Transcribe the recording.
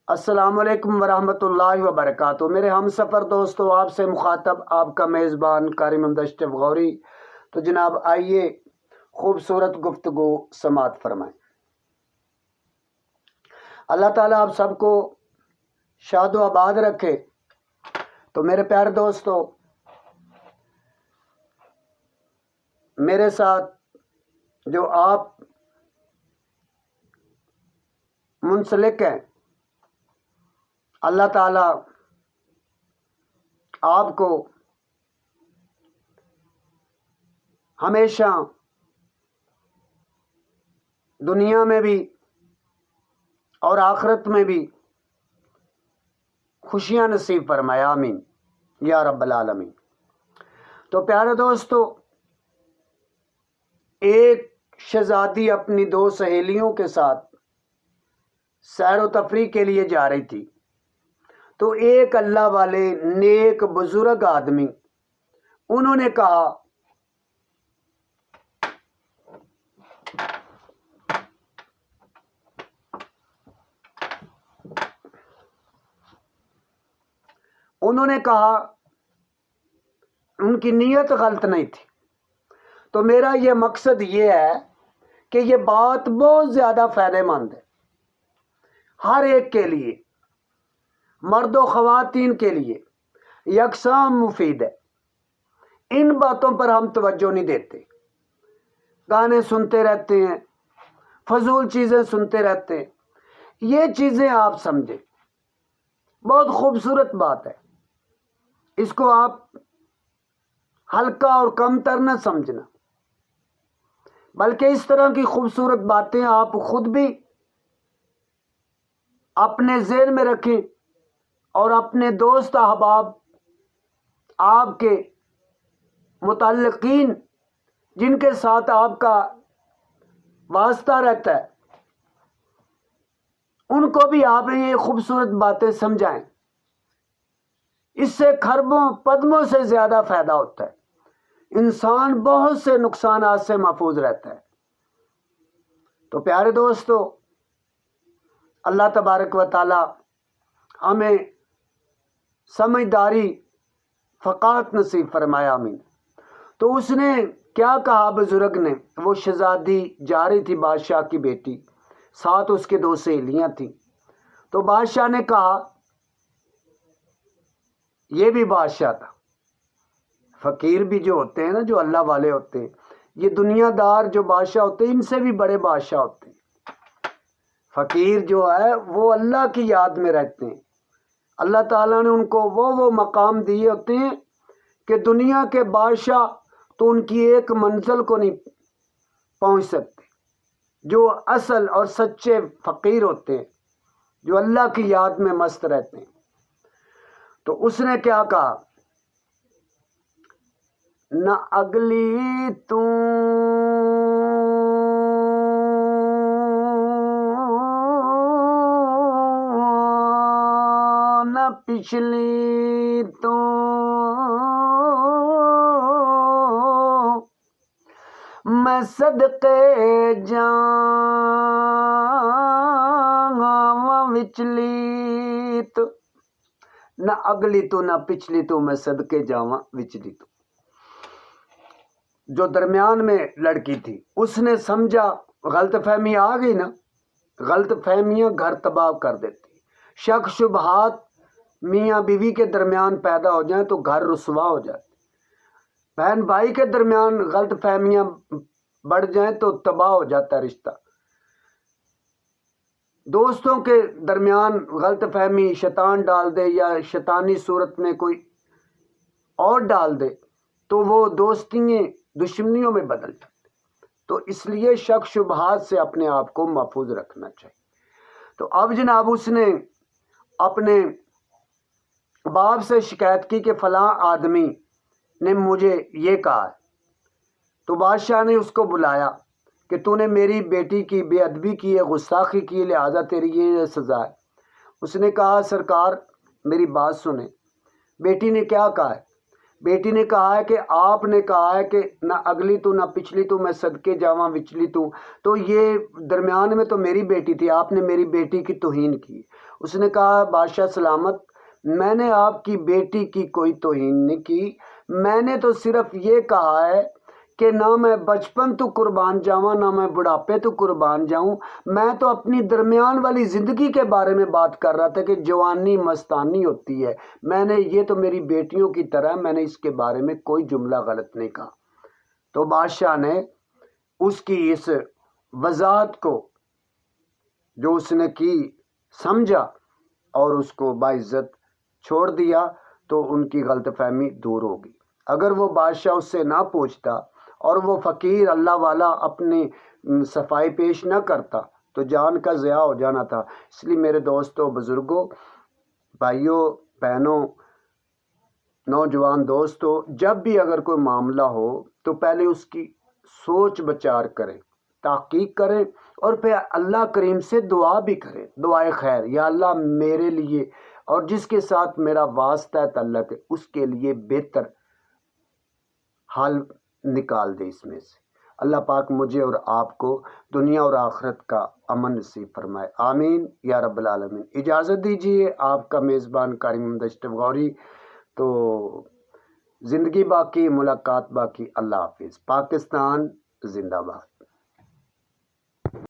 السلام علیکم ورحمۃ اللہ وبرکاتہ۔ میرے ہم سفر دوستو، آپ سے مخاطب آپ کا میزبان قاری محمد اشرف غوری۔ تو جناب آئیے خوبصورت گفتگو سماعت فرمائیں۔ اللہ تعالیٰ آپ سب کو شاد و آباد رکھے۔ تو میرے پیارے دوستو، میرے ساتھ جو آپ منسلک ہیں، اللہ تعالیٰ آپ کو ہمیشہ دنیا میں بھی اور آخرت میں بھی خوشیاں نصیب فرمائے، آمین یا رب العالمین۔ تو پیارے دوستو، ایک شہزادی اپنی دو سہیلیوں کے ساتھ سیر و تفریح کے لیے جا رہی تھی۔ تو ایک اللہ والے نیک بزرگ آدمی انہوں نے کہا ان کی نیت غلط نہیں تھی۔ تو میرا یہ مقصد یہ ہے کہ یہ بات بہت زیادہ فائدہ مند ہے ہر ایک کے لیے، مرد و خواتین کے لیے یکساں مفید ہے۔ ان باتوں پر ہم توجہ نہیں دیتے، گانے سنتے رہتے ہیں، فضول چیزیں سنتے رہتے ہیں۔ یہ چیزیں آپ سمجھیں، بہت خوبصورت بات ہے، اس کو آپ ہلکا اور کم تر نہ سمجھنا، بلکہ اس طرح کی خوبصورت باتیں آپ خود بھی اپنے ذہن میں رکھیں اور اپنے دوست احباب، آپ کے متعلقین جن کے ساتھ آپ کا واسطہ رہتا ہے، ان کو بھی آپ یہ خوبصورت باتیں سمجھائیں۔ اس سے کھربوں پدموں سے زیادہ فائدہ ہوتا ہے، انسان بہت سے نقصانات سے محفوظ رہتا ہے۔ تو پیارے دوستو، اللہ تبارک و تعالی ہمیں سمجھداری فقاہت نصیب فرمایا، آمین۔ تو اس نے کیا کہا بزرگ نے، وہ شہزادی جا رہی تھی، بادشاہ کی بیٹی، ساتھ اس کے دو سہیلیاں تھیں۔ تو بادشاہ نے کہا، یہ بھی بادشاہ تھا، فقیر بھی جو ہوتے ہیں نا، جو اللہ والے ہوتے ہیں، یہ دنیا دار جو بادشاہ ہوتے ہیں، ان سے بھی بڑے بادشاہ ہوتے ہیں۔ فقیر جو ہے وہ اللہ کی یاد میں رہتے ہیں، اللہ تعالیٰ نے ان کو وہ مقام دیے ہوتے ہیں کہ دنیا کے بادشاہ تو ان کی ایک منزل کو نہیں پہنچ سکتے۔ جو اصل اور سچے فقیر ہوتے ہیں، جو اللہ کی یاد میں مست رہتے ہیں۔ تو اس نے کیا کہا، نہ اگلی تو نہ پچھلی تو میں صدقے جاواں وچلی تو، نہ اگلی تو نہ پچھلی تو میں صدقے جاواں وچلی تو۔ جو درمیان میں لڑکی تھی، اس نے سمجھا، غلط فہمی آ گئی نا، غلط فہمیاں گھر تباہ کر دیتی، شک شبہات میاں بیوی کے درمیان پیدا ہو جائیں تو گھر رسوا ہو جاتے، بہن بھائی کے درمیان غلط فہمیاں بڑھ جائیں تو تباہ ہو جاتا ہے رشتہ، دوستوں کے درمیان غلط فہمی شیطان ڈال دے یا شیطانی صورت میں کوئی اور ڈال دے تو وہ دوستیاں دشمنیوں میں بدل جاتے۔ تو اس لیے شک شبہات سے اپنے آپ کو محفوظ رکھنا چاہیے۔ تو اب جناب اس نے اپنے باپ سے شکایت کی کہ فلاں آدمی نے مجھے یہ کہا ہے۔ تو بادشاہ نے اس کو بلایا کہ تو نے میری بیٹی کی بے ادبی کی ہے، گستاخی کی ہے، لہٰذا تیری یہ سزا ہے۔ اس نے کہا، سرکار میری بات سنیں۔ بیٹی نے کیا کہا ہے؟ بیٹی نے کہا ہے کہ آپ نے کہا ہے کہ نہ اگلی تو نہ پچھلی تو میں صدقے جاواں وچلی تو یہ درمیان میں تو میری بیٹی تھی، آپ نے میری بیٹی کی توہین کی۔ اس نے کہا بادشاہ سلامت، میں نے آپ کی بیٹی کی کوئی توہین نہیں کی، میں نے تو صرف یہ کہا ہے کہ نہ میں بچپن تو قربان جاؤں نہ میں بڑھاپے تو قربان جاؤں، میں تو اپنی درمیان والی زندگی کے بارے میں بات کر رہا تھا کہ جوانی مستانی ہوتی ہے، میں نے یہ تو میری بیٹیوں کی طرح، میں نے اس کے بارے میں کوئی جملہ غلط نہیں کہا۔ تو بادشاہ نے اس کی اس وضاحت کو جو اس نے کی سمجھا اور اس کو باعزت چھوڑ دیا، تو ان کی غلط فہمی دور ہوگی۔ اگر وہ بادشاہ اس سے نہ پوچھتا اور وہ فقیر اللہ والا اپنی صفائی پیش نہ کرتا تو جان کا ضیاع ہو جانا تھا۔ اس لیے میرے دوستوں، بزرگوں، بھائیوں، بہنوں، نوجوان دوستوں، جب بھی اگر کوئی معاملہ ہو تو پہلے اس کی سوچ بچار کریں، تحقیق کریں، اور پھر اللہ کریم سے دعا بھی کریں، دعائے خیر، یا اللہ میرے لیے اور جس کے ساتھ میرا واسطہ تعلق ہے اس کے لیے بہتر حل نکال دے اس میں سے۔ اللہ پاک مجھے اور آپ کو دنیا اور آخرت کا امن نصیب فرمائے، آمین یا رب العالمین۔ اجازت دیجیے، آپ کا میزبان قاری محمد اشرف غوری۔ تو زندگی باقی، ملاقات باقی۔ اللہ حافظ۔ پاکستان زندہ باد۔